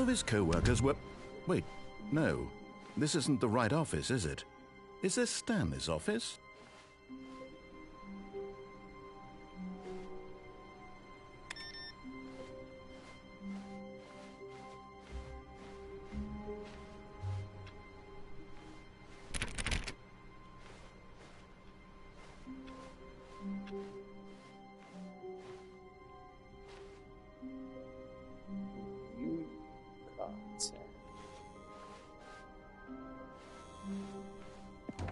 All of his co-workers were... Wait, no. This isn't the right office, is it? Is this Stanley's office? You contact.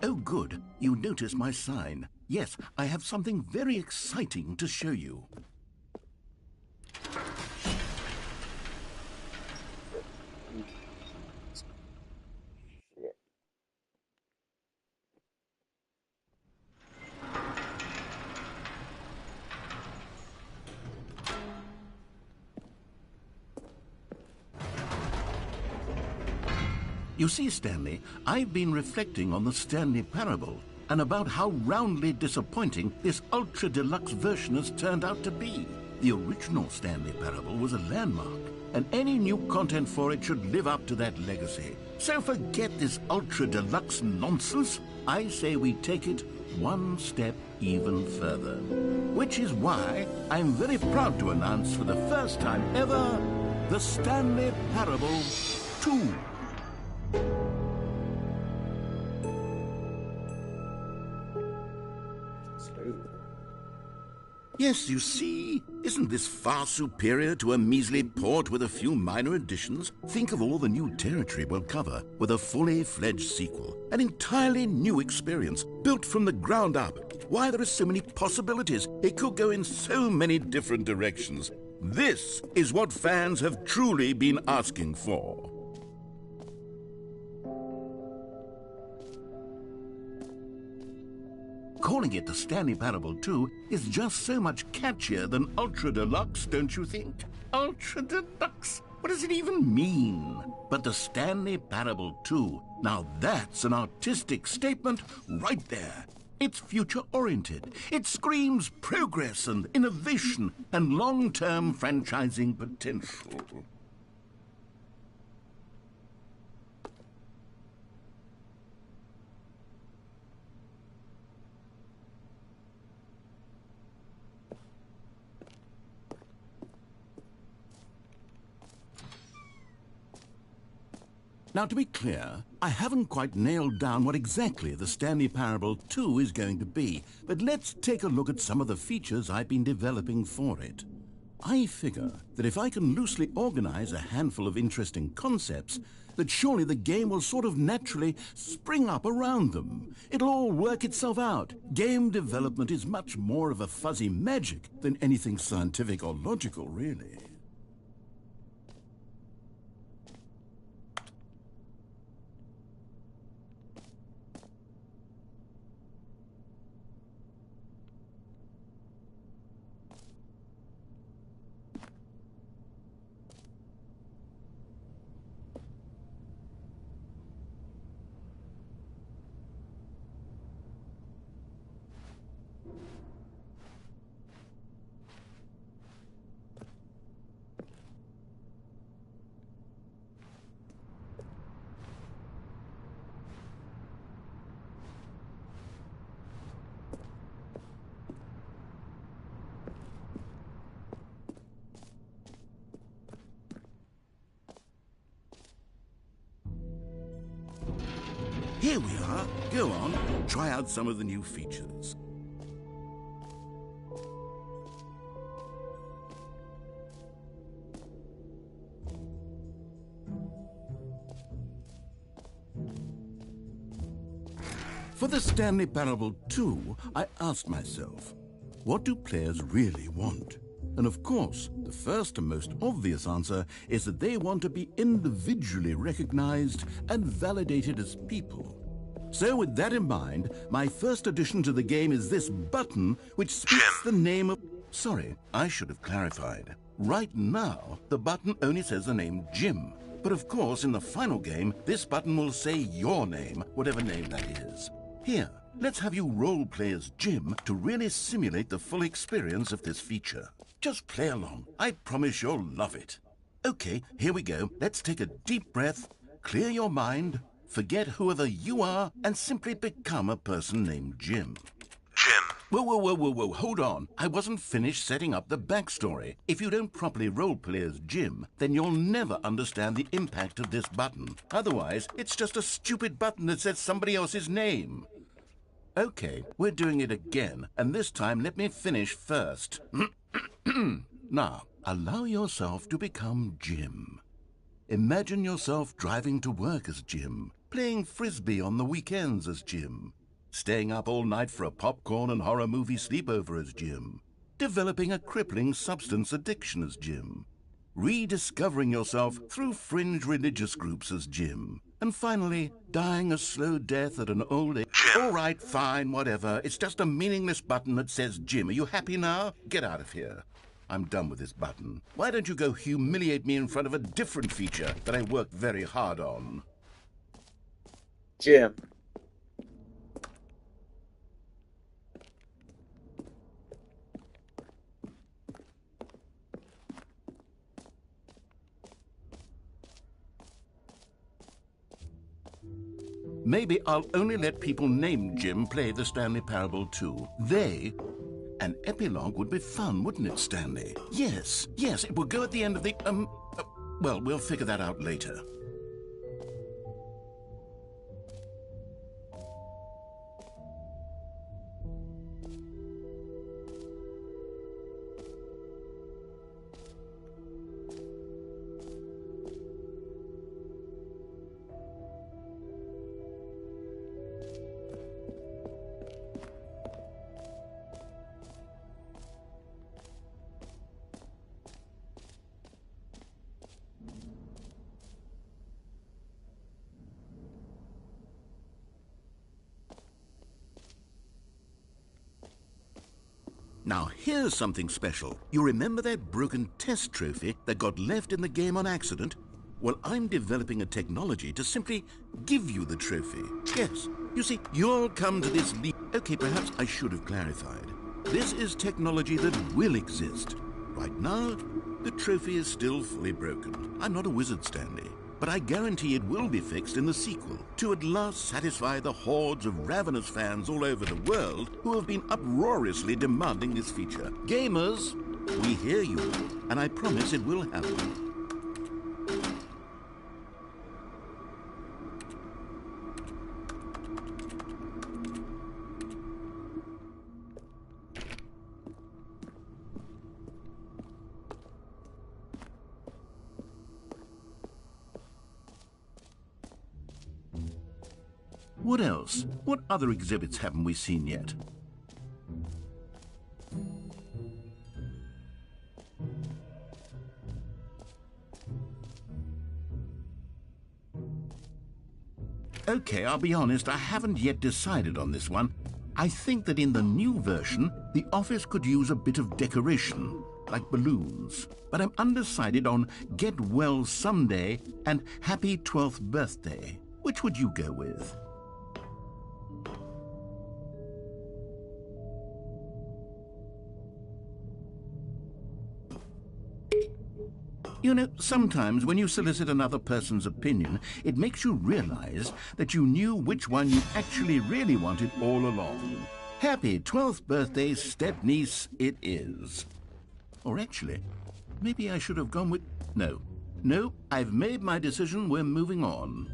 Oh, good. You notice my sign. Yes, I have something very exciting to show you. Shit. You see, Stanley, I've been reflecting on the Stanley Parable and about how roundly disappointing this ultra-deluxe version has turned out to be. The original Stanley Parable was a landmark, and any new content for it should live up to that legacy. So forget this ultra-deluxe nonsense. I say we take it one step even further. Which is why I'm very proud to announce for the first time ever, the Stanley Parable 2. Yes, you see, isn't this far superior to a measly port with a few minor additions? Think of all the new territory we'll cover with a fully fledged sequel. An entirely new experience, built from the ground up. Why, there are so many possibilities. It could go in so many different directions. This is what fans have truly been asking for. Calling it the Stanley Parable 2 is just so much catchier than Ultra Deluxe, don't you think? Ultra Deluxe? What does it even mean? But the Stanley Parable 2, now that's an artistic statement right there. It's future-oriented. It screams progress and innovation and long-term franchising potential. Now, to be clear, I haven't quite nailed down what exactly the Stanley Parable 2 is going to be, but let's take a look at some of the features I've been developing for it. I figure that if I can loosely organize a handful of interesting concepts, that surely the game will sort of naturally spring up around them. It'll all work itself out. Game development is much more of a fuzzy magic than anything scientific or logical, really. Here we are. Go on, try out some of the new features. For the Stanley Parable 2, I asked myself, what do players really want? And of course, the first and most obvious answer is that they want to be individually recognized and validated as people. So with that in mind, my first addition to the game is this button which speaks the name of... Sorry, I should have clarified. Right now, the button only says the name Jim. But of course, in the final game, this button will say your name, whatever name that is. Here, let's have you role-play as Jim to really simulate the full experience of this feature. Just play along. I promise you'll love it. Okay, here we go. Let's take a deep breath, clear your mind, forget whoever you are, and simply become a person named Jim. Jim. Whoa, hold on. I wasn't finished setting up the backstory. If you don't properly roleplay as Jim, then you'll never understand the impact of this button. Otherwise, it's just a stupid button that says somebody else's name. Okay, we're doing it again, and this time let me finish first. Now, allow yourself to become Jim. Imagine yourself driving to work as Jim, playing frisbee on the weekends as Jim, staying up all night for a popcorn and horror movie sleepover as Jim, developing a crippling substance addiction as Jim, rediscovering yourself through fringe religious groups as Jim, and finally dying a slow death at an old age. Jim. All right, fine, whatever. It's just a meaningless button that says Jim. Are you happy now? Get out of here. I'm done with this button. Why don't you go humiliate me in front of a different feature that I worked very hard on? Jim. Maybe I'll only let people named Jim play the Stanley Parable too. An epilogue would be fun, wouldn't it, Stanley? Yes, it will go at the end of the, well, we'll figure that out later. Now, here's something special. You remember that broken test trophy that got left in the game on accident? Well, I'm developing a technology to simply give you the trophy. Yes, you see, you'll come to this leap. Okay, perhaps I should have clarified. This is technology that will exist. Right now, the trophy is still fully broken. I'm not a wizard, Stanley. But I guarantee it will be fixed in the sequel to at last satisfy the hordes of ravenous fans all over the world who have been uproariously demanding this feature. Gamers, we hear you, and I promise it will happen. What else? What other exhibits haven't we seen yet? Okay, I'll be honest, I haven't yet decided on this one. I think that in the new version, the office could use a bit of decoration, like balloons. But I'm undecided on Get Well Someday and Happy 12th Birthday. Which would you go with? You know, sometimes when you solicit another person's opinion, it makes you realize that you knew which one you actually really wanted all along. Happy 12th birthday, step-niece, it is. Or actually, maybe I should have gone with... No, I've made my decision, we're moving on.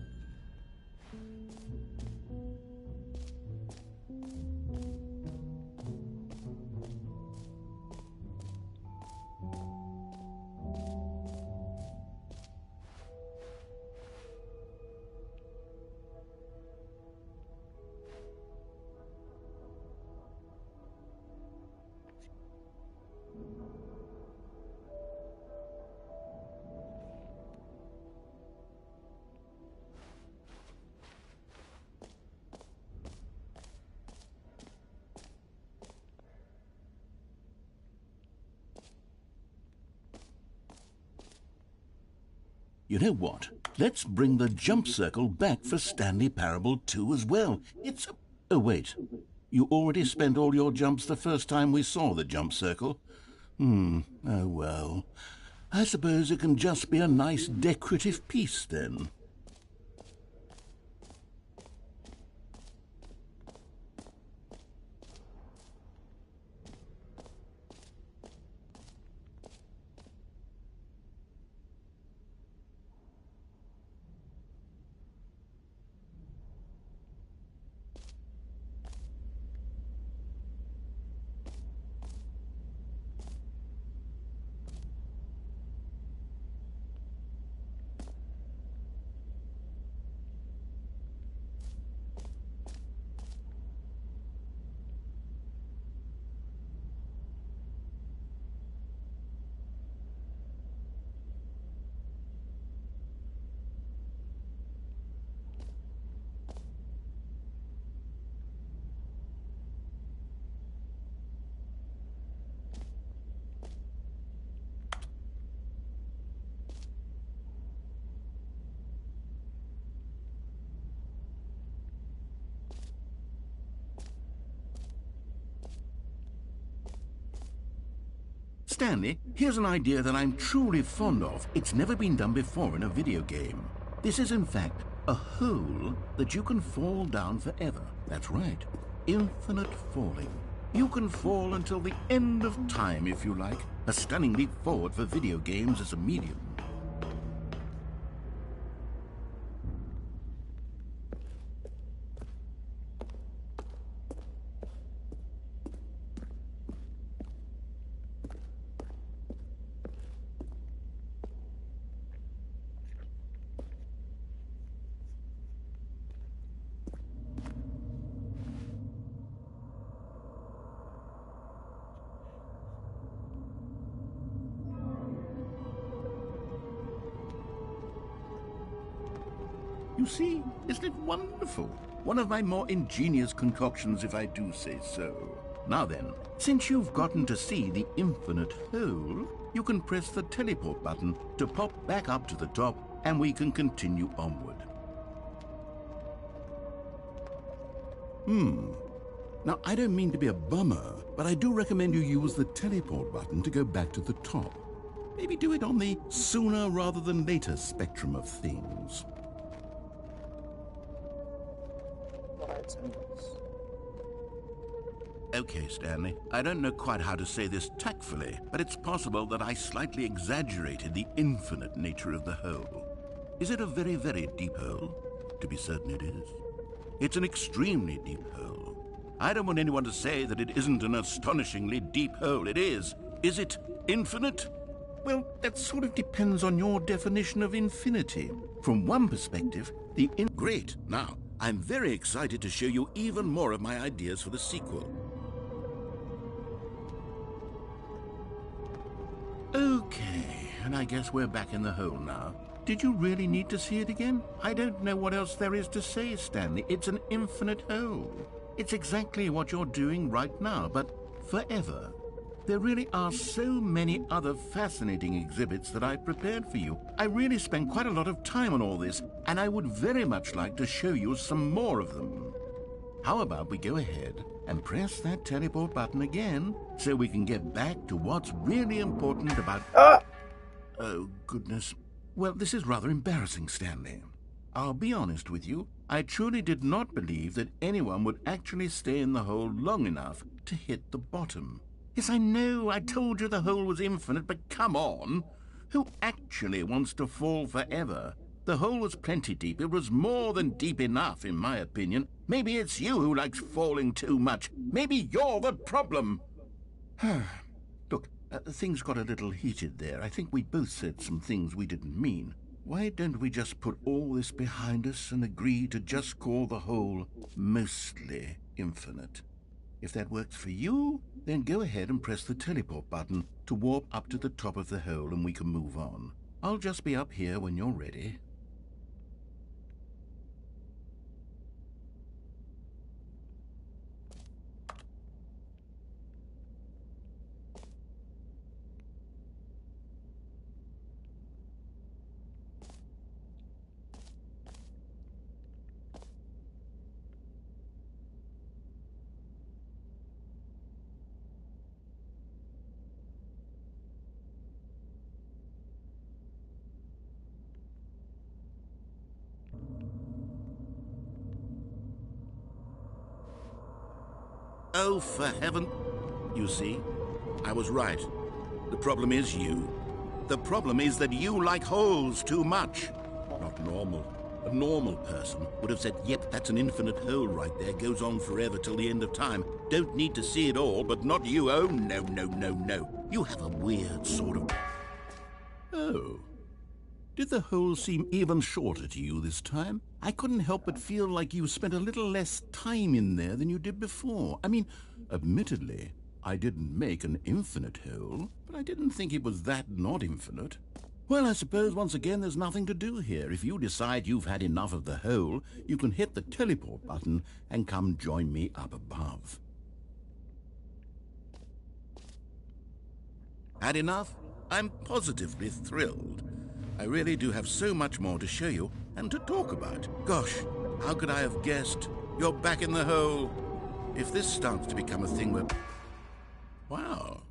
You know what? Let's bring the jump circle back for Stanley Parable 2 as well. It's... Oh, wait. You already spent all your jumps the first time we saw the jump circle? Oh, well. I suppose it can just be a nice decorative piece, then. Stanley, here's an idea that I'm truly fond of. It's never been done before in a video game. This is, in fact, a hole that you can fall down forever. That's right. Infinite falling. You can fall until the end of time, if you like. A stunning leap forward for video games as a medium. You see, isn't it wonderful? One of my more ingenious concoctions, if I do say so. Now then, since you've gotten to see the infinite hole, you can press the teleport button to pop back up to the top, and we can continue onward. Now, I don't mean to be a bummer, but I do recommend you use the teleport button to go back to the top. Maybe do it on the sooner rather than later spectrum of things. Okay, Stanley, I don't know quite how to say this tactfully, but it's possible that I slightly exaggerated the infinite nature of the hole. Is it a very, very deep hole? To be certain it is. It's an extremely deep hole. I don't want anyone to say that it isn't an astonishingly deep hole. It is. Is it infinite? Well, that sort of depends on your definition of infinity. From one perspective, Great! Now, I'm very excited to show you even more of my ideas for the sequel. Okay, and I guess we're back in the hole now. Did you really need to see it again? I don't know what else there is to say, Stanley. It's an infinite hole. It's exactly what you're doing right now, but forever. There really are so many other fascinating exhibits that I prepared for you. I really spent quite a lot of time on all this, and I would very much like to show you some more of them. How about we go ahead and press that teleport button again so we can get back to what's really important about... Oh, goodness. Well, this is rather embarrassing, Stanley. I'll be honest with you. I truly did not believe that anyone would actually stay in the hole long enough to hit the bottom. Yes, I know, I told you the hole was infinite, but come on. Who actually wants to fall forever? The hole was plenty deep. It was more than deep enough, in my opinion. Maybe it's you who likes falling too much. Maybe you're the problem. Look, things got a little heated there. I think we both said some things we didn't mean. Why don't we just put all this behind us and agree to just call the hole mostly infinite? If that works for you, then go ahead and press the teleport button to warp up to the top of the hole and we can move on. I'll just be up here when you're ready. Oh, for heaven... You see, I was right. The problem is you. The problem is that you like holes too much. Not normal. A normal person would have said, yep, that's an infinite hole right there, goes on forever till the end of time. Don't need to see it all, but not you. Oh, no, no, no, no. You have a weird sort of... Oh. Did the hole seem even shorter to you this time? I couldn't help but feel like you spent a little less time in there than you did before. I mean, admittedly, I didn't make an infinite hole, but I didn't think it was that not infinite. Well, I suppose once again there's nothing to do here. If you decide you've had enough of the hole, you can hit the teleport button and come join me up above. Had enough? I'm positively thrilled. I really do have so much more to show you and to talk about. Gosh, how could I have guessed? You're back in the hole. If this starts to become a thing where... Wow.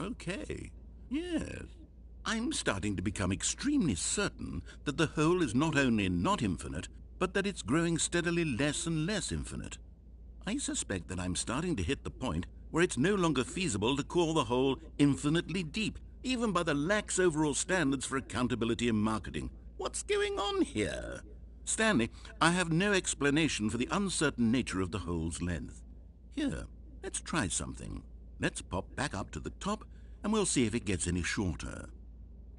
Okay. Yes. I'm starting to become extremely certain that the hole is not only not infinite, but that it's growing steadily less and less infinite. I suspect that I'm starting to hit the point where it's no longer feasible to call the hole infinitely deep, even by the lax overall standards for accountability and marketing. What's going on here? Stanley, I have no explanation for the uncertain nature of the hole's length. Here, let's try something. Let's pop back up to the top, and we'll see if it gets any shorter.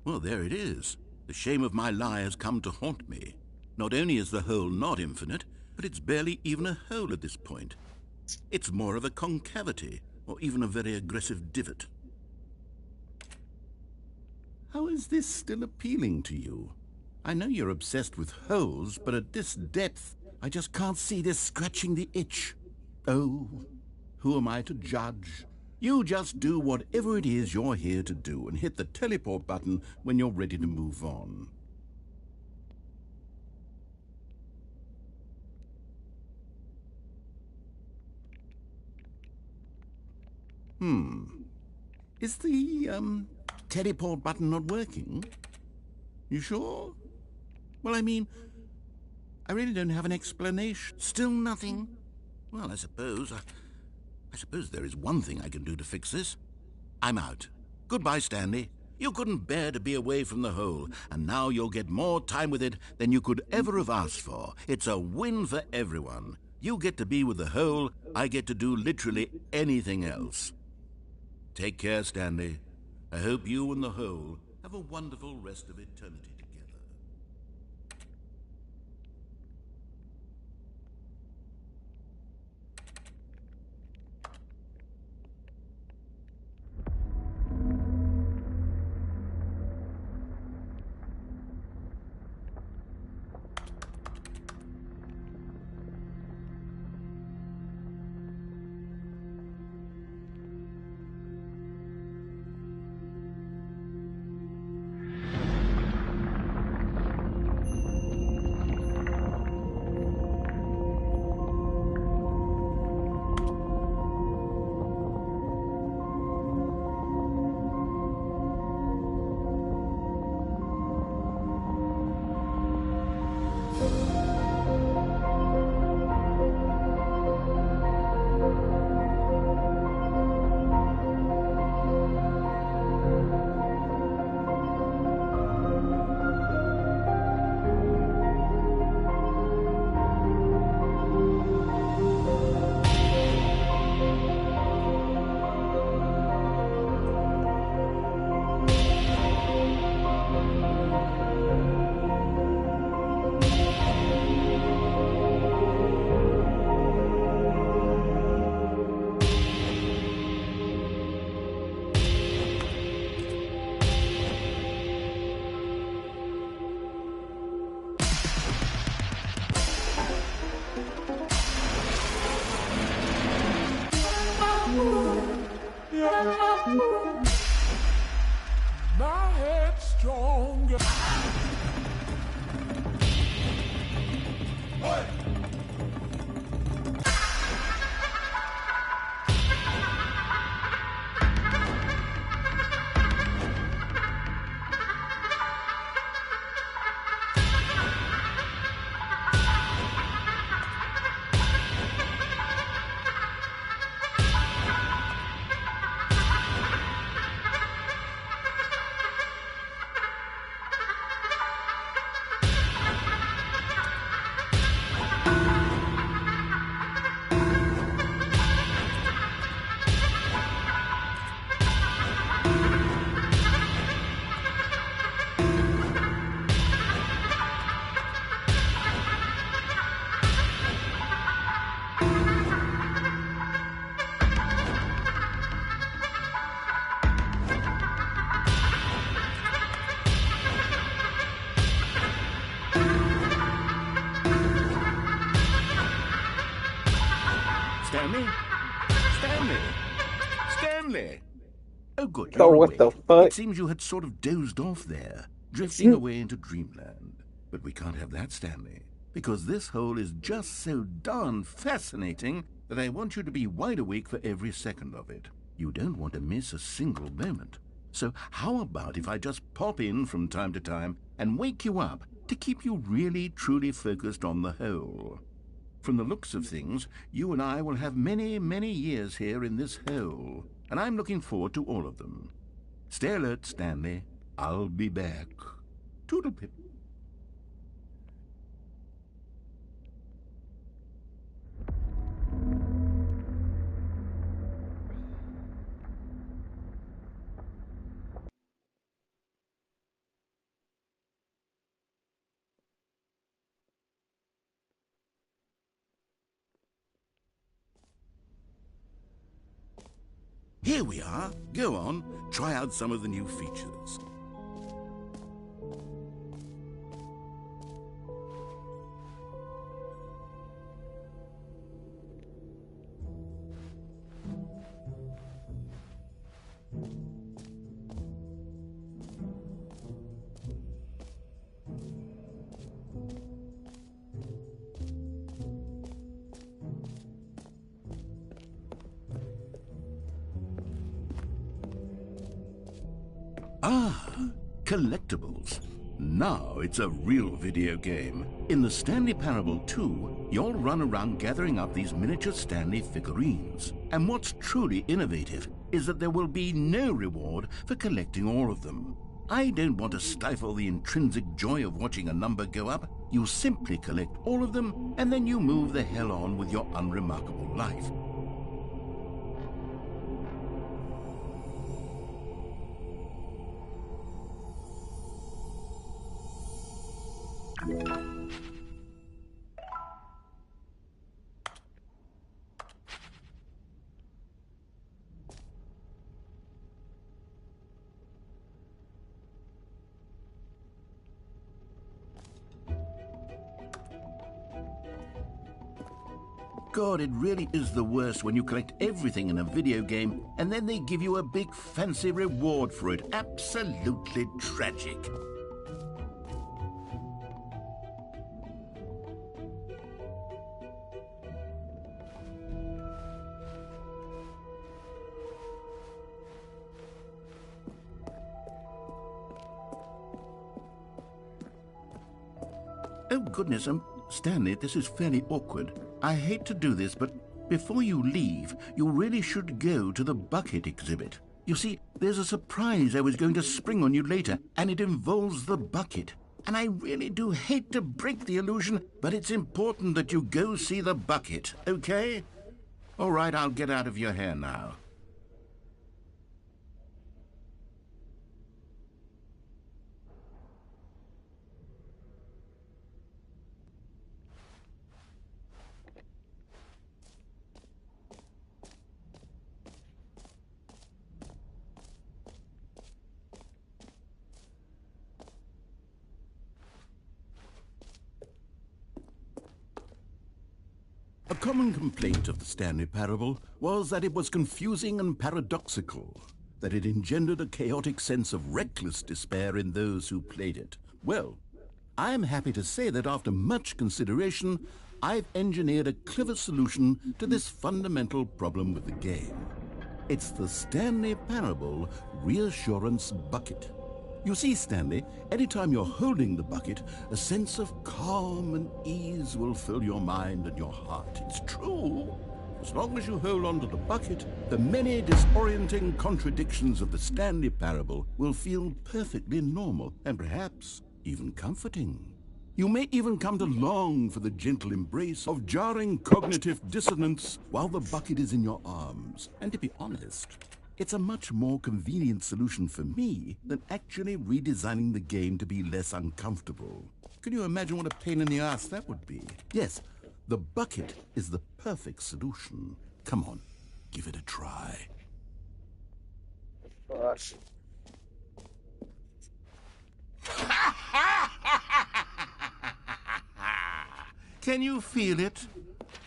Well, there it is. The shame of my lie has come to haunt me. Not only is the hole not infinite, but it's barely even a hole at this point. It's more of a concavity, or even a very aggressive divot. How is this still appealing to you? I know you're obsessed with holes, but at this depth, I just can't see this scratching the itch. Oh, who am I to judge? You just do whatever it is you're here to do and hit the teleport button when you're ready to move on. Is the, teleport button not working? You sure? Well, I mean, I really don't have an explanation. Still nothing? Well, I suppose there is one thing I can do to fix this. I'm out. Goodbye, Stanley. You couldn't bear to be away from the hole, and now you'll get more time with it than you could ever have asked for. It's a win for everyone. You get to be with the hole, I get to do literally anything else. Take care, Stanley. I hope you and the hole have a wonderful rest of eternity together. My head's stronger. Stanley? Stanley? Stanley? Oh, good, Oh, you're what awake. the fuck? It seems you had sort of dozed off there, drifting away into dreamland. But we can't have that, Stanley, because this hole is just so darn fascinating that I want you to be wide awake for every second of it. You don't want to miss a single moment. So how about if I just pop in from time to time and wake you up to keep you really, truly focused on the hole? From the looks of things, you and I will have many, many years here in this hole, and I'm looking forward to all of them. Stay alert, Stanley. I'll be back. Toodle-pip. Here we are. Go on, try out some of the new features. Ah, collectibles. Now it's a real video game. In the Stanley Parable 2, you'll run around gathering up these miniature Stanley figurines. And what's truly innovative is that there will be no reward for collecting all of them. I don't want to stifle the intrinsic joy of watching a number go up. You simply collect all of them, and then you move the hell on with your unremarkable life. God, it really is the worst when you collect everything in a video game and then they give you a big fancy reward for it. Absolutely tragic. Oh, goodness, Stanley, this is fairly awkward. I hate to do this, but before you leave, you really should go to the bucket exhibit. You see, there's a surprise I was going to spring on you later, and it involves the bucket. And I really do hate to break the illusion, but it's important that you go see the bucket, okay? All right, I'll get out of your hair now. A common complaint of the Stanley Parable was that it was confusing and paradoxical, that it engendered a chaotic sense of reckless despair in those who played it. Well, I am happy to say that after much consideration, I've engineered a clever solution to this fundamental problem with the game. It's the Stanley Parable Reassurance Bucket. You see, Stanley, anytime you're holding the bucket, a sense of calm and ease will fill your mind and your heart. It's true. As long as you hold on to the bucket, the many disorienting contradictions of the Stanley Parable will feel perfectly normal and perhaps even comforting. You may even come to long for the gentle embrace of jarring cognitive dissonance while the bucket is in your arms. And to be honest, it's a much more convenient solution for me than actually redesigning the game to be less uncomfortable. Can you imagine what a pain in the ass that would be? Yes, the bucket is the perfect solution. Come on, give it a try. Gosh. Can you feel it?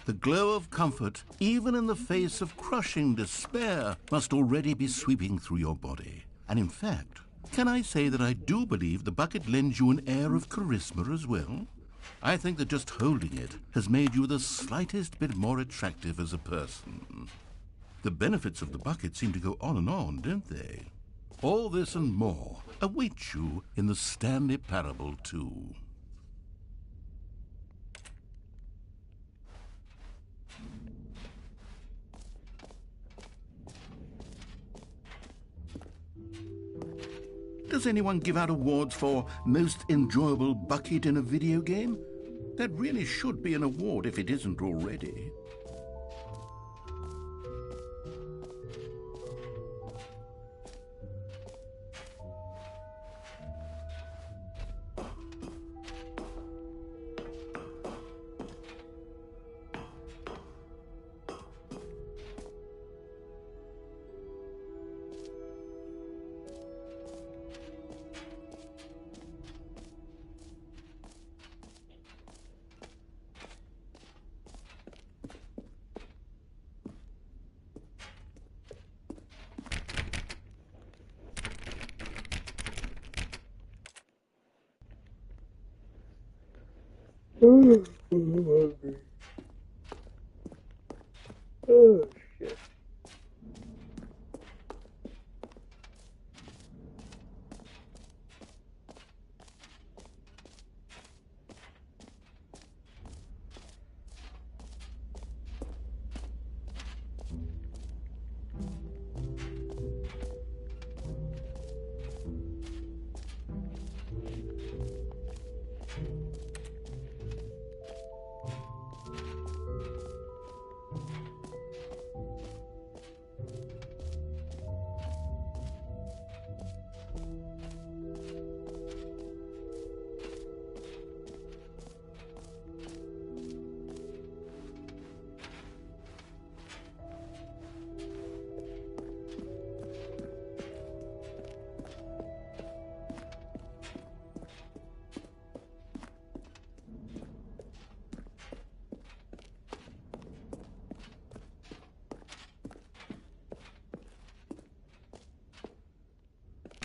The glow of comfort, even in the face of crushing despair, must already be sweeping through your body. And in fact, can I say that I do believe the bucket lends you an air of charisma as well? I think that just holding it has made you the slightest bit more attractive as a person. The benefits of the bucket seem to go on, don't they? All this and more await you in the Stanley Parable 2. Does anyone give out awards for most enjoyable bucket in a video game? That really should be an award if it isn't already. I'm hungry. Oh, shit.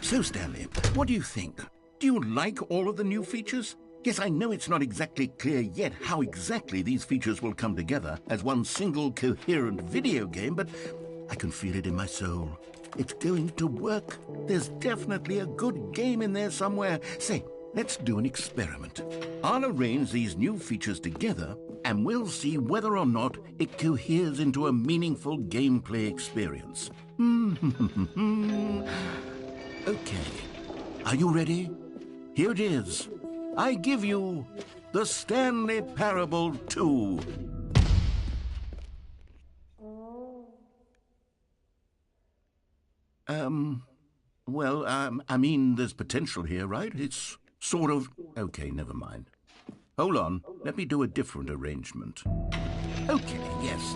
So, Stanley, what do you think? Do you like all of the new features? Yes, I know it's not exactly clear yet how exactly these features will come together as one single coherent video game, but I can feel it in my soul. It's going to work. There's definitely a good game in there somewhere. Say, let's do an experiment. I'll arrange these new features together, and we'll see whether or not it coheres into a meaningful gameplay experience. Okay. Are you ready? Here it is. I give you the Stanley Parable 2. I mean, there's potential here, right? It's sort of... Okay, never mind. Hold on. Let me do a different arrangement. Okay, yes,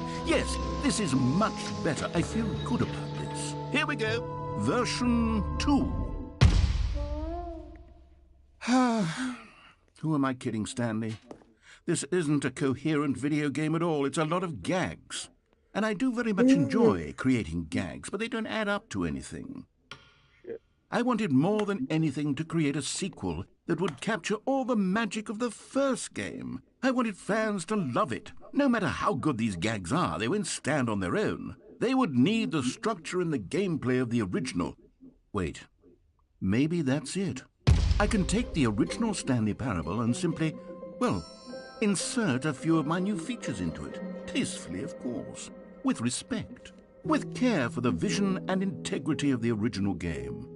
this is much better. I feel good about this. Here we go. Version 2. Who am I kidding, Stanley? This isn't a coherent video game at all. It's a lot of gags. And I do very much enjoy creating gags, but they don't add up to anything. I wanted more than anything to create a sequel that would capture all the magic of the first game. I wanted fans to love it. No matter how good these gags are, they won't stand on their own. They would need the structure and the gameplay of the original. Wait, maybe that's it. I can take the original Stanley Parable and simply, well, insert a few of my new features into it. Tastefully, of course. With respect. With care for the vision and integrity of the original game.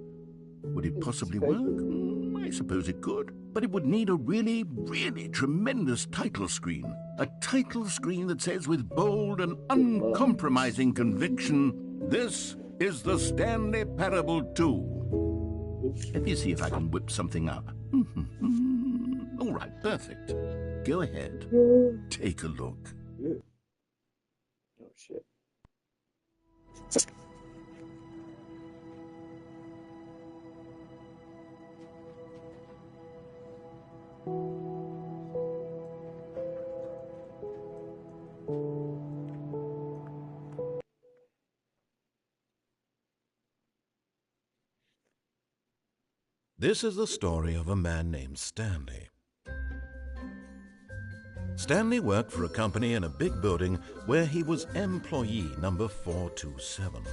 Would it possibly work? I suppose it could. But it would need a really, really tremendous title screen. A title screen that says with bold and uncompromising conviction, "This is the Stanley Parable 2." Let me see if I can whip something up. All right, perfect. Go ahead. Take a look. Oh, shit. This is the story of a man named Stanley. Stanley worked for a company in a big building where he was employee number 427.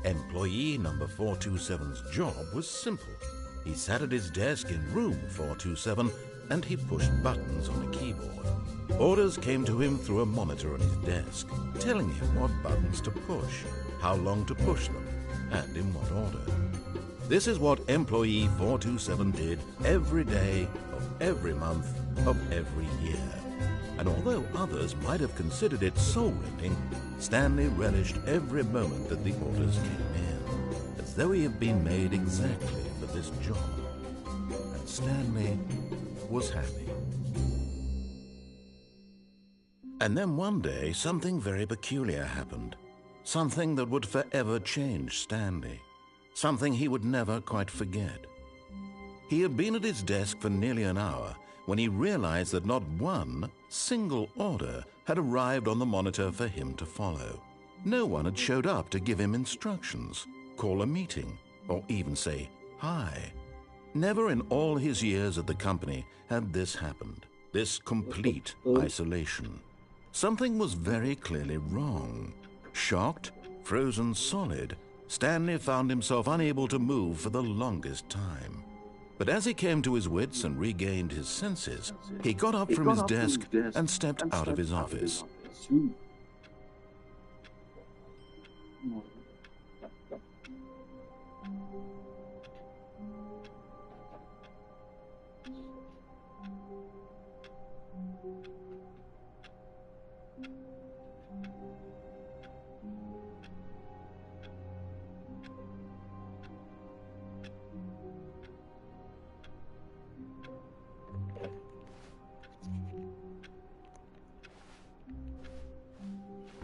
Employee number 427's job was simple. He sat at his desk in room 427 and he pushed buttons on a keyboard. Orders came to him through a monitor on his desk, telling him what buttons to push, how long to push them, and in what order. This is what employee 427 did every day of every month of every year. And although others might have considered it soul-rending, Stanley relished every moment that the orders came in, as though he had been made exactly for this job. And Stanley was happy. And then one day, something very peculiar happened. Something that would forever change Stanley. Something he would never quite forget. He had been at his desk for nearly an hour when he realized that not one single order had arrived on the monitor for him to follow. No one had showed up to give him instructions, call a meeting, or even say hi. Never in all his years at the company had this happened, this complete isolation. Something was very clearly wrong. Shocked, frozen solid, Stanley found himself unable to move for the longest time. But as he came to his wits and regained his senses, he got up from his desk and stepped out of his office.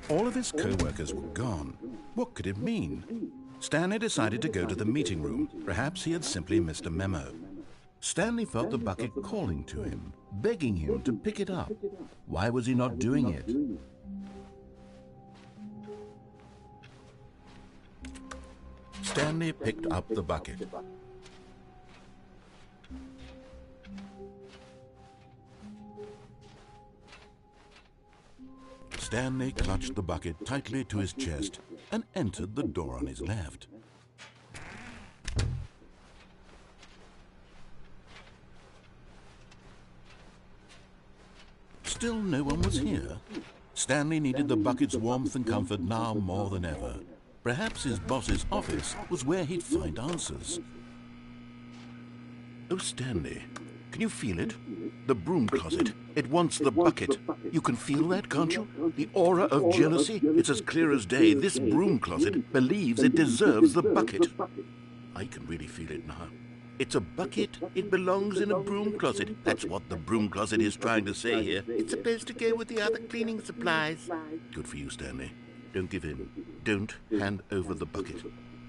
All of his co-workers were gone. What could it mean? Stanley decided to go to the meeting room. Perhaps he had simply missed a memo. Stanley felt the bucket calling to him, begging him to pick it up. Why was he not doing it? Stanley picked up the bucket. Stanley clutched the bucket tightly to his chest and entered the door on his left. Still no one was here. Stanley needed the bucket's warmth and comfort now more than ever. Perhaps his boss's office was where he'd find answers. Oh, Stanley, can you feel it? The broom closet. It wants the bucket. You can feel that, can't you? The aura of jealousy? It's as clear as day. This broom closet believes it deserves the bucket. I can really feel it now. It's a bucket. It belongs in a broom closet. That's what the broom closet is trying to say here. It's supposed to go with the other cleaning supplies. Good for you, Stanley. Don't give in. Don't hand over the bucket.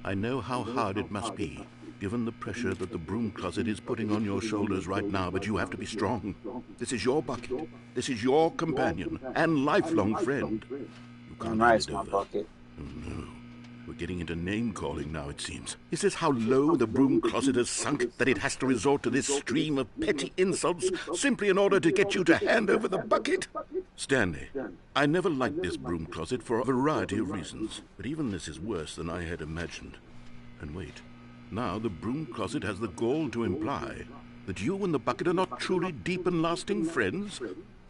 I know how hard it must be, given the pressure that the broom closet is putting on your shoulders right now, but you have to be strong. This is your bucket. This is your companion and lifelong friend. You can't hand it over. Bucket. Oh, no. We're getting into name-calling now, it seems. Is this how low the broom closet has sunk, that it has to resort to this stream of petty insults simply in order to get you to hand over the bucket? Stanley, I never liked this broom closet for a variety of reasons, but even this is worse than I had imagined. And wait, now the broom closet has the gall to imply that you and the bucket are not truly deep and lasting friends?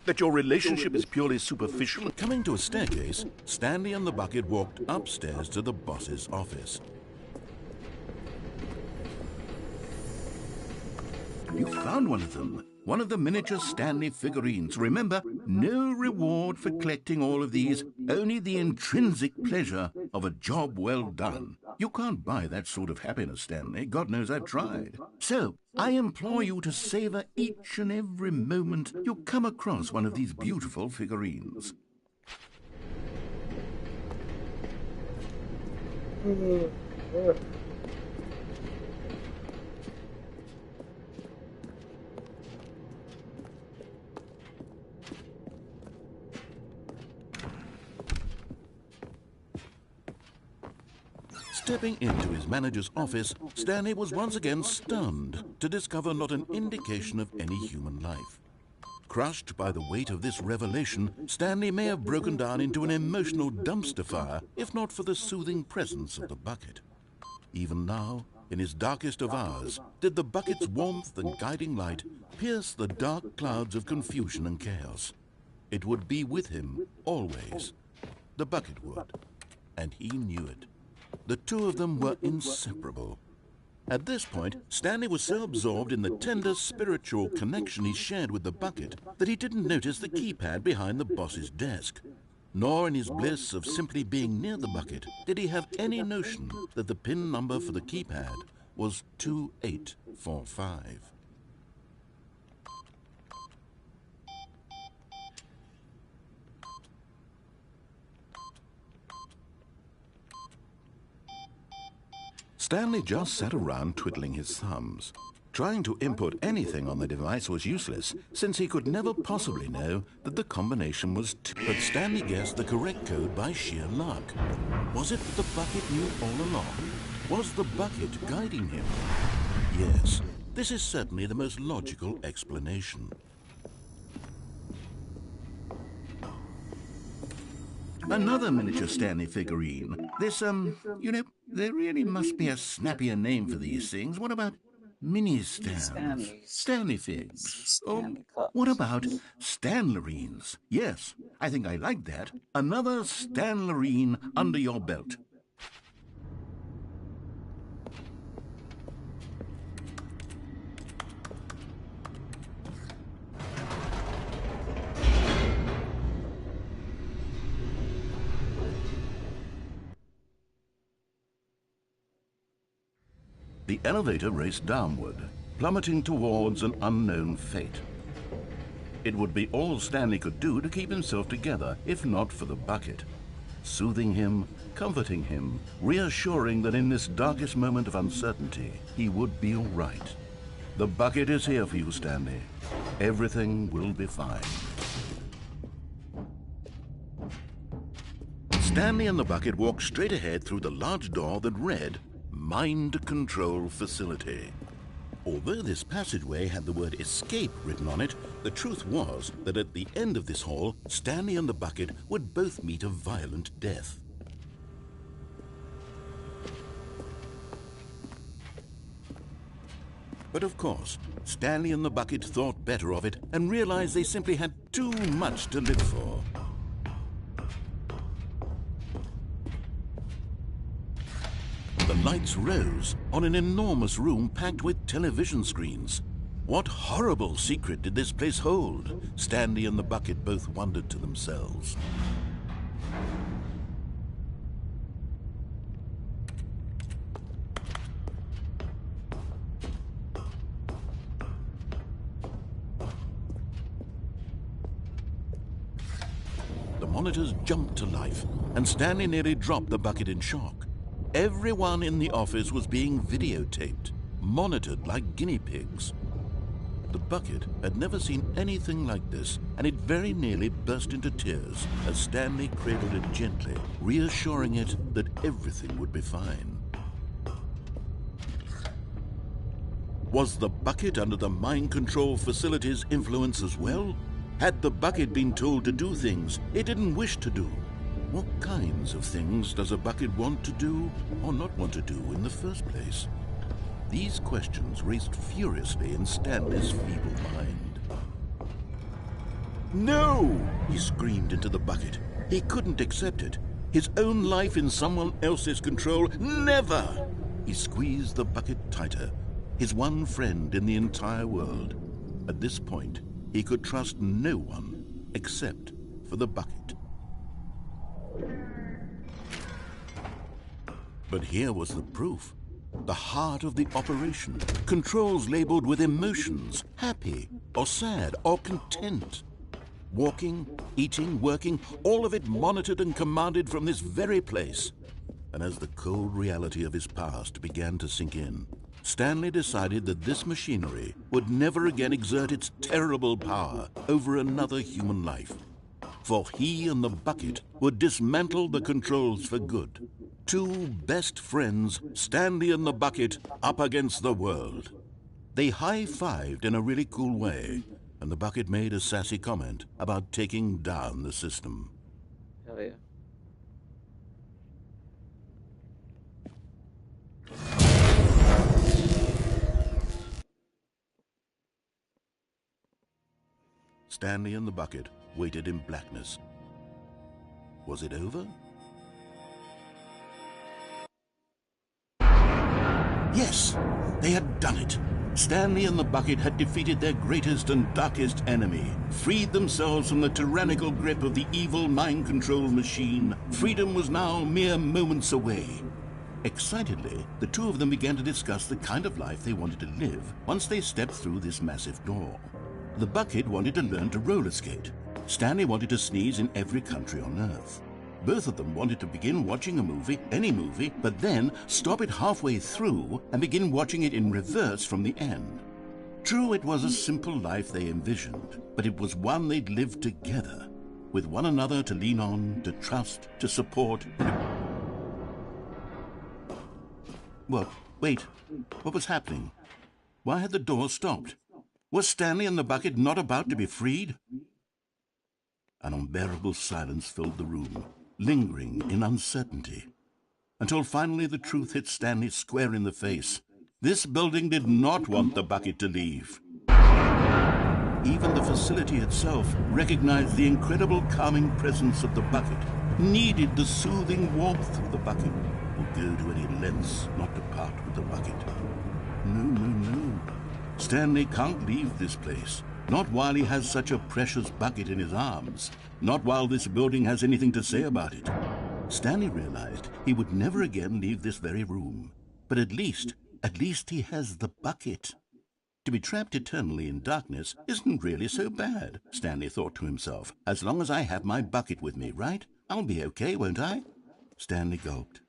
That your relationship is purely superficial? Coming to a staircase, Stanley and the bucket walked upstairs to the boss's office. You found one of them. One of the miniature Stanley figurines. Remember, no reward for collecting all of these, only the intrinsic pleasure of a job well done. You can't buy that sort of happiness, Stanley. God knows I've tried. So, I implore you to savor each and every moment you come across one of these beautiful figurines. Stepping into his manager's office, Stanley was once again stunned to discover not an indication of any human life. Crushed by the weight of this revelation, Stanley may have broken down into an emotional dumpster fire if not for the soothing presence of the bucket. Even now, in his darkest of hours, did the bucket's warmth and guiding light pierce the dark clouds of confusion and chaos. It would be with him always. The bucket would, and he knew it. The two of them were inseparable. At this point, Stanley was so absorbed in the tender spiritual connection he shared with the bucket that he didn't notice the keypad behind the boss's desk. Nor in his bliss of simply being near the bucket did he have any notion that the PIN number for the keypad was 2845. Stanley just sat around twiddling his thumbs. Trying to input anything on the device was useless, since he could never possibly know that the combination was But Stanley guessed the correct code by sheer luck. Was it that the bucket knew all along? Was the bucket guiding him? Yes, this is certainly the most logical explanation. Another miniature Stanley figurine. This, there really must be a snappier name for these things. What about mini-Stans? Stanley figs. Or what about Stanlerines? Yes, I think I like that. Another Stanlerine under your belt. The elevator raced downward, plummeting towards an unknown fate. It would be all Stanley could do to keep himself together, if not for the bucket. Soothing him, comforting him, reassuring that in this darkest moment of uncertainty, he would be all right. The bucket is here for you, Stanley. Everything will be fine. Stanley and the bucket walked straight ahead through the large door that read, Mind Control Facility. Although this passageway had the word escape written on it, the truth was that at the end of this hall, Stanley and the bucket would both meet a violent death. But of course, Stanley and the bucket thought better of it and realized they simply had too much to live for. The lights rose on an enormous room packed with television screens. What horrible secret did this place hold? Stanley and the bucket both wondered to themselves. The monitors jumped to life, and Stanley nearly dropped the bucket in shock. Everyone in the office was being videotaped, monitored like guinea pigs. The bucket had never seen anything like this, and it very nearly burst into tears as Stanley cradled it gently, reassuring it that everything would be fine. Was the bucket under the mind control facility's influence as well? Had the bucket been told to do things it didn't wish to do? What kinds of things does a bucket want to do or not want to do in the first place? These questions raced furiously in Stanley's feeble mind. No! He screamed into the bucket. He couldn't accept it. His own life in someone else's control, never! He squeezed the bucket tighter, his one friend in the entire world. At this point, he could trust no one except for the bucket. But here was the proof. The heart of the operation. Controls labeled with emotions, happy or sad or content. Walking, eating, working, all of it monitored and commanded from this very place. And as the cold reality of his past began to sink in, Stanley decided that this machinery would never again exert its terrible power over another human life. For he and the bucket would dismantle the controls for good, Two best friends, Stanley and the bucket, up against the world. They high-fived in a really cool way, and the bucket made a sassy comment about taking down the system. Hell yeah. Stanley and the bucket waited in blackness. Was it over? Yes, they had done it. Stanley and the bucket had defeated their greatest and darkest enemy, freed themselves from the tyrannical grip of the evil mind control machine. Freedom was now mere moments away. Excitedly, the two of them began to discuss the kind of life they wanted to live once they stepped through this massive door. The bucket wanted to learn to roller skate. Stanley wanted to sneeze in every country on Earth. Both of them wanted to begin watching a movie, any movie, but then stop it halfway through and begin watching it in reverse from the end. True, it was a simple life they envisioned, but it was one they'd lived together, with one another to lean on, to trust, to support. Well, wait, what was happening? Why had the door stopped? Was Stanley and the bucket not about to be freed? An unbearable silence filled the room, lingering in uncertainty, until finally the truth hit Stanley square in the face. This building did not want the bucket to leave. Even the facility itself recognized the incredible calming presence of the bucket, needed the soothing warmth of the bucket, would go to any lengths not to part with the bucket. No. Stanley can't leave this place. Not while he has such a precious bucket in his arms. Not while this building has anything to say about it. Stanley realized he would never again leave this very room. But at least he has the bucket. To be trapped eternally in darkness isn't really so bad, Stanley thought to himself. As long as I have my bucket with me, right? I'll be okay, won't I? Stanley gulped.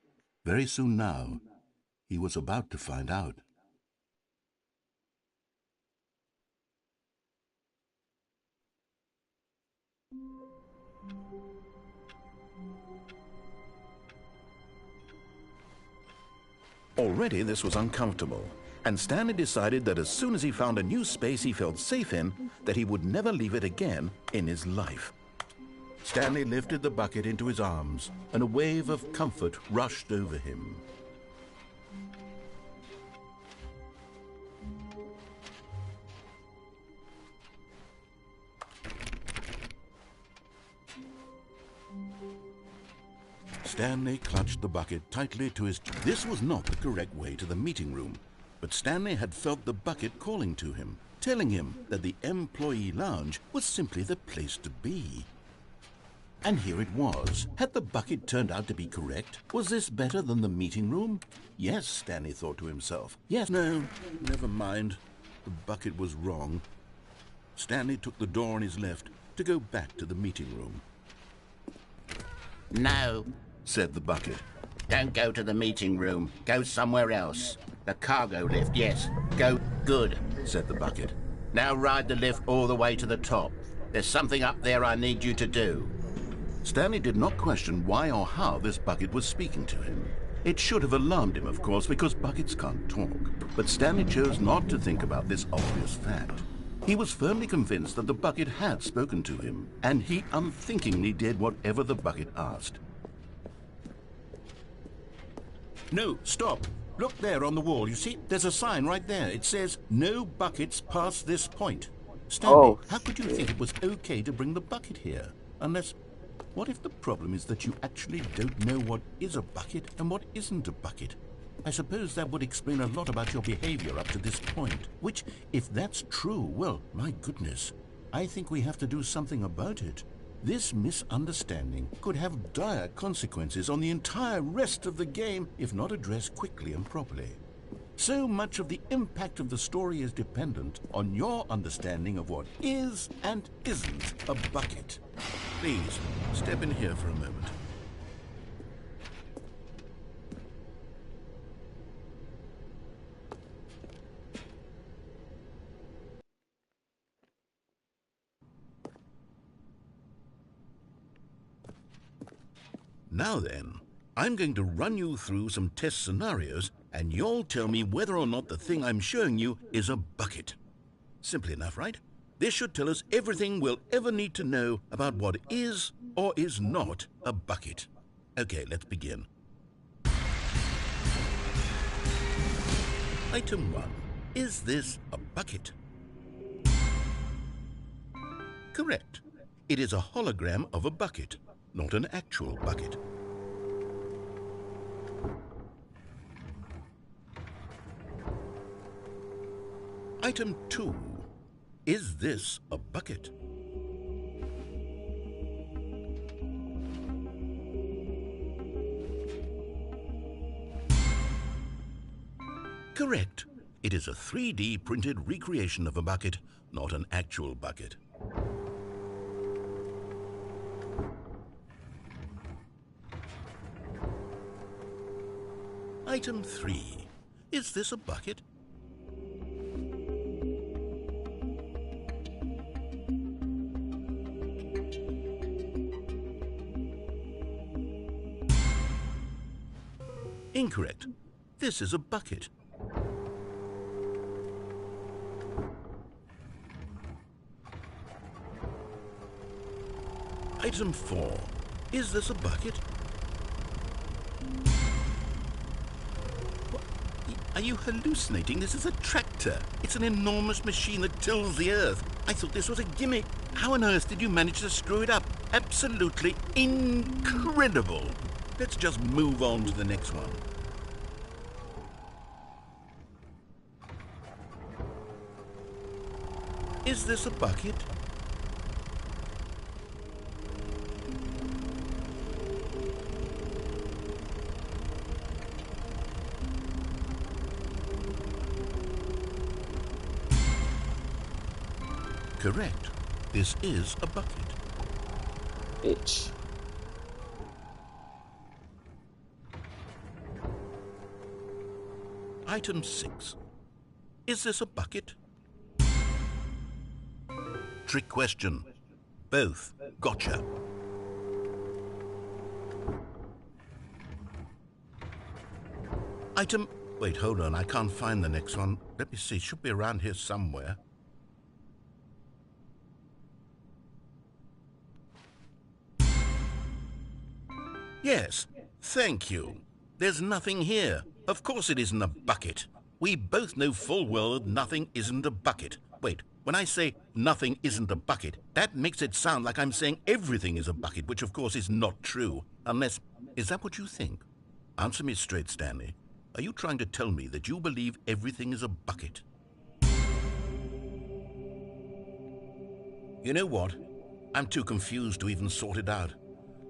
Very soon now, he was about to find out. Already this was uncomfortable, and Stanley decided that as soon as he found a new space he felt safe in, that he would never leave it again in his life. Stanley lifted the bucket into his arms, and a wave of comfort rushed over him. Stanley clutched the bucket tightly to his... This was not the correct way to the meeting room, but Stanley had felt the bucket calling to him, telling him that the employee lounge was simply the place to be. And here it was. Had the bucket turned out to be correct? Was this better than the meeting room? Yes, Stanley thought to himself. Yes, no, never mind. The bucket was wrong. Stanley took the door on his left to go back to the meeting room. No, Said the bucket. don't go to the meeting room. Go somewhere else. The cargo lift, yes. Go. Good, Said the bucket. now ride the lift all the way to the top. There's something up there I need you to do. Stanley did not question why or how this bucket was speaking to him. It should have alarmed him, of course, because buckets can't talk. But Stanley chose not to think about this obvious fact. He was firmly convinced that the bucket had spoken to him, and he unthinkingly did whatever the bucket asked. No, stop. Look there on the wall. You see, there's a sign right there. It says, "No buckets past this point." Stanley, Oh, how could you think it was okay to bring the bucket here? Unless, what if the problem is that you actually don't know what is a bucket and what isn't a bucket? I suppose that would explain a lot about your behavior up to this point. Which, if that's true, well, my goodness, I think we have to do something about it. This misunderstanding could have dire consequences on the entire rest of the game if not addressed quickly and properly. So much of the impact of the story is dependent on your understanding of what is and isn't a bucket. Please, step in here for a moment. Now then, I'm going to run you through some test scenarios, and you'll tell me whether or not the thing I'm showing you is a bucket. Simple enough, right? This should tell us everything we'll ever need to know about what is or is not a bucket. Okay, let's begin. Item 1. Is this a bucket? Correct. It is a hologram of a bucket, not an actual bucket. Item 2. Is this a bucket? Correct. It is a 3D printed recreation of a bucket, not an actual bucket. Item 3. Is this a bucket? Incorrect. This is a bucket. Item 4. Is this a bucket? What? Are you hallucinating? This is a tractor. It's an enormous machine that tills the earth. I thought this was a gimmick. How on earth did you manage to screw it up? Absolutely incredible. Let's just move on to the next one. Is this a bucket? Correct. This is a bucket. Bitch. Item 6. Is this a bucket? Trick question. Both. Gotcha. Item... Wait, hold on. I can't find the next one. Let me see. It should be around here somewhere. Yes. Thank you. There's nothing here. Of course it isn't a bucket. We both know full well that nothing isn't a bucket. Wait, when I say nothing isn't a bucket, that makes it sound like I'm saying everything is a bucket, which of course is not true. Unless... Is that what you think? Answer me straight, Stanley. Are you trying to tell me that you believe everything is a bucket? You know what? I'm too confused to even sort it out.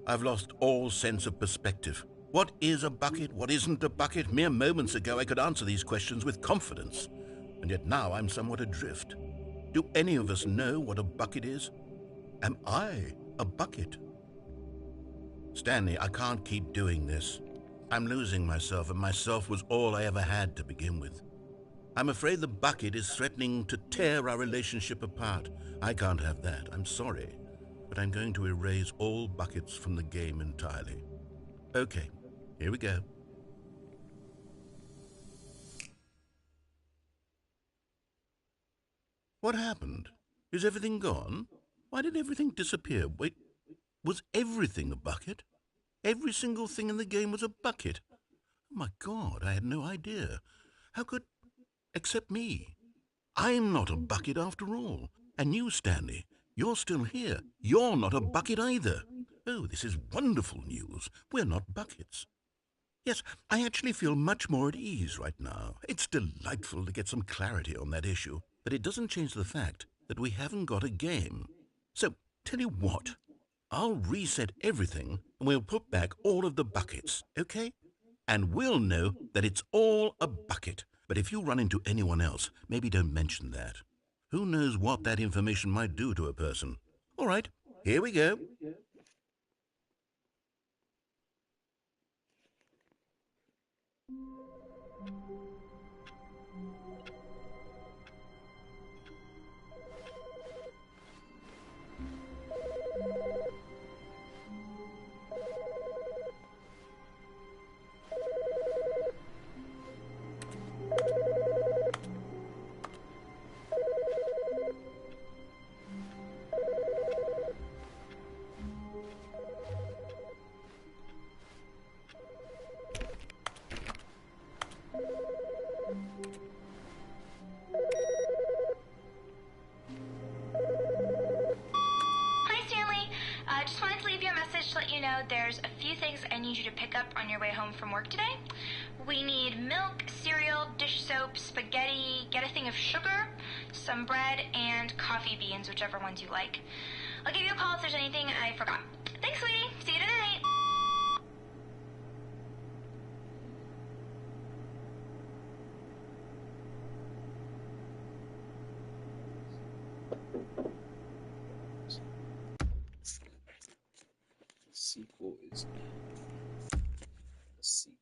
I've lost all sense of perspective. What is a bucket? What isn't a bucket? Mere moments ago I could answer these questions with confidence. And yet now I'm somewhat adrift. Do any of us know what a bucket is? Am I a bucket? Stanley, I can't keep doing this. I'm losing myself, and myself was all I ever had to begin with. I'm afraid the bucket is threatening to tear our relationship apart. I can't have that. I'm sorry. But I'm going to erase all buckets from the game entirely. Okay, here we go. What happened? Is everything gone? Why did everything disappear? Wait, was everything a bucket? Every single thing in the game was a bucket. Oh my God, I had no idea. How could... Except me. I'm not a bucket after all. And you, Stanley, you're still here. You're not a bucket either. Oh, this is wonderful news. We're not buckets. Yes, I actually feel much more at ease right now. It's delightful to get some clarity on that issue. But it doesn't change the fact that we haven't got a game. So, tell you what. I'll reset everything and we'll put back all of the buckets, okay? And we'll know that it's all a bucket. But if you run into anyone else, maybe don't mention that. Who knows what that information might do to a person? All right, here we go. need you to pick up on your way home from work today. We need milk, cereal, dish soap, spaghetti, get a thing of sugar, some bread, and coffee beans, whichever ones you like. I'll give you a call if there's anything I forgot. Thanks, sweetie. See you tonight. Sequel is now. The sequel.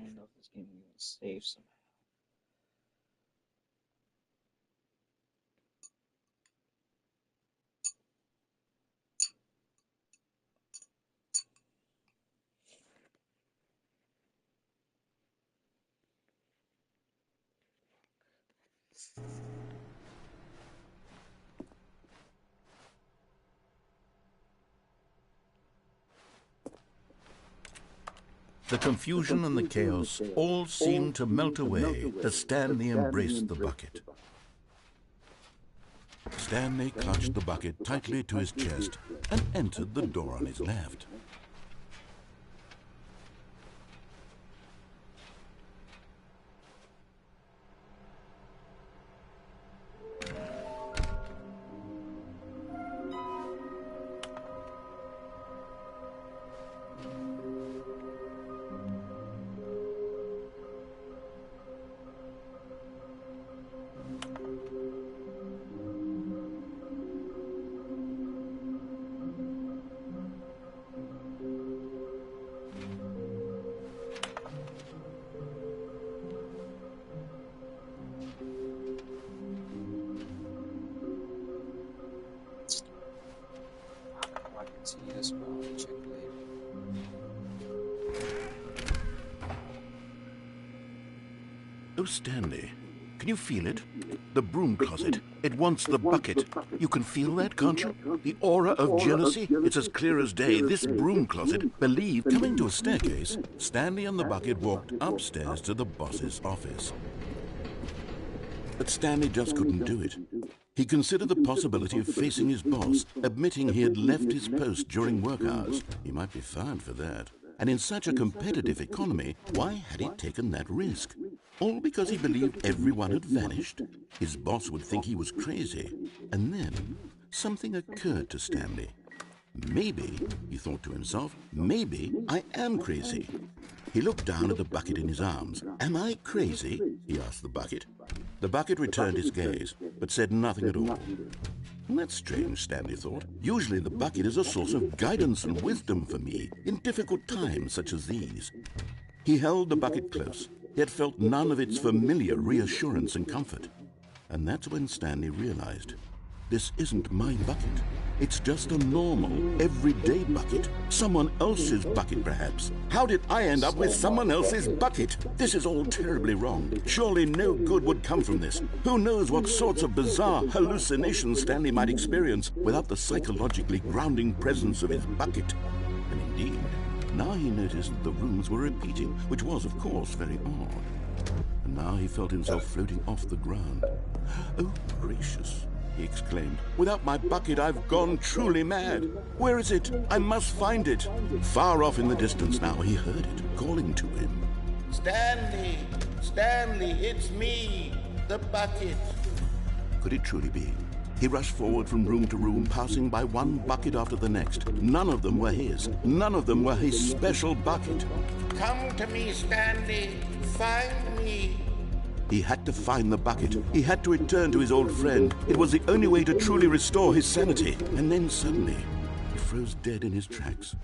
I don't know if this game is going to save somehow. The confusion and the chaos all seemed to melt away as Stanley embraced the bucket. Stanley clutched the bucket tightly to his chest and entered the door on his left. Oh, Stanley, can you feel it? The broom closet. It wants the bucket. You can feel that, can't you? The aura of jealousy? It's as clear as day. This broom closet believed... Coming to a staircase, Stanley and the bucket walked upstairs to the boss's office. But Stanley just couldn't do it. He considered the possibility of facing his boss, admitting he had left his post during work hours. He might be fired for that. And in such a competitive economy, why had he taken that risk? All because he believed everyone had vanished? His boss would think he was crazy. And then something occurred to Stanley. Maybe, he thought to himself, maybe I am crazy. He looked down at the bucket in his arms. Am I crazy? He asked the bucket. The bucket returned his gaze, but said nothing at all. That's strange, Stanley thought. Usually the bucket is a source of guidance and wisdom for me in difficult times such as these. He held the bucket close, yet felt none of its familiar reassurance and comfort. And that's when Stanley realized, this isn't my bucket. It's just a normal, everyday bucket. Someone else's bucket, perhaps. How did I end up with someone else's bucket? This is all terribly wrong. Surely no good would come from this. Who knows what sorts of bizarre hallucinations Stanley might experience without the psychologically grounding presence of his bucket. And indeed, now he noticed that the rooms were repeating, which was, of course, very odd. And now he felt himself floating off the ground. Oh, gracious, he exclaimed. Without my bucket, I've gone truly mad. Where is it? I must find it. Far off in the distance now, he heard it, calling to him. Stanley! Stanley, it's me, the bucket. Could it truly be? He rushed forward from room to room, passing by one bucket after the next. None of them were his. None of them were his special bucket. Come to me, Stanley. Find me. He had to find the bucket. He had to return to his old friend. It was the only way to truly restore his sanity. And then suddenly, he froze dead in his tracks.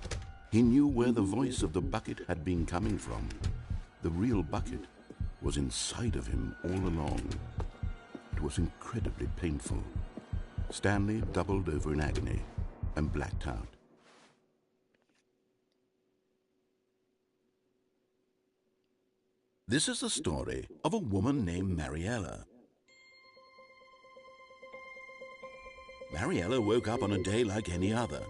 He knew where the voice of the bucket had been coming from. The real bucket was inside of him all along. It was incredibly painful. Stanley doubled over in agony and blacked out. This is the story of a woman named Mariella. Mariella woke up on a day like any other.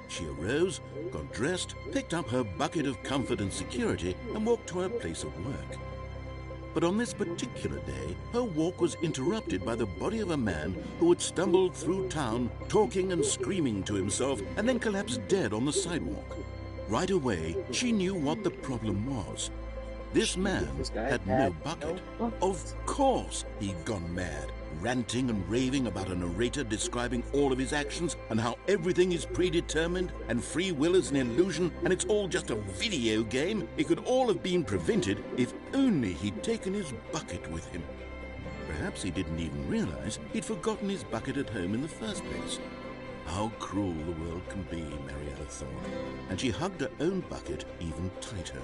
She arose, got dressed, picked up her bucket of comfort and security, and walked to her place of work. But on this particular day, her walk was interrupted by the body of a man who had stumbled through town, talking and screaming to himself, and then collapsed dead on the sidewalk. Right away, she knew what the problem was. This man had no bucket. Of course he'd gone mad, ranting and raving about a narrator describing all of his actions and how everything is predetermined and free will is an illusion and it's all just a video game. It could all have been prevented if only he'd taken his bucket with him. Perhaps he didn't even realize he'd forgotten his bucket at home in the first place. How cruel the world can be, Mariella thought, and she hugged her own bucket even tighter.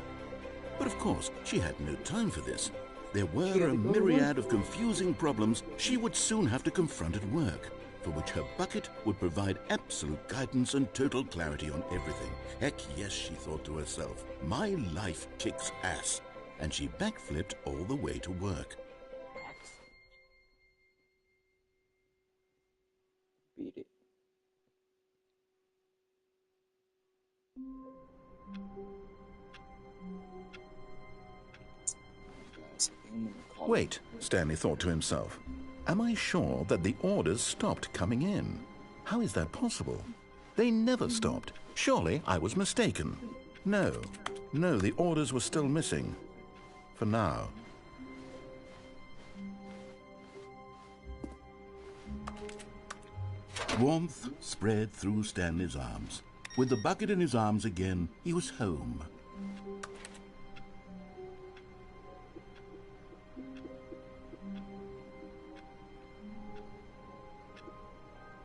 But of course, she had no time for this. There were a myriad of confusing problems she would soon have to confront at work, for which her bucket would provide absolute guidance and total clarity on everything. Heck yes, she thought to herself, my life kicks ass. And she backflipped all the way to work. Beat it. Wait, Stanley thought to himself. Am I sure that the orders stopped coming in? How is that possible? They never stopped. Surely I was mistaken. No, the orders were still missing. For now. Warmth spread through Stanley's arms. With the bucket in his arms again, he was home.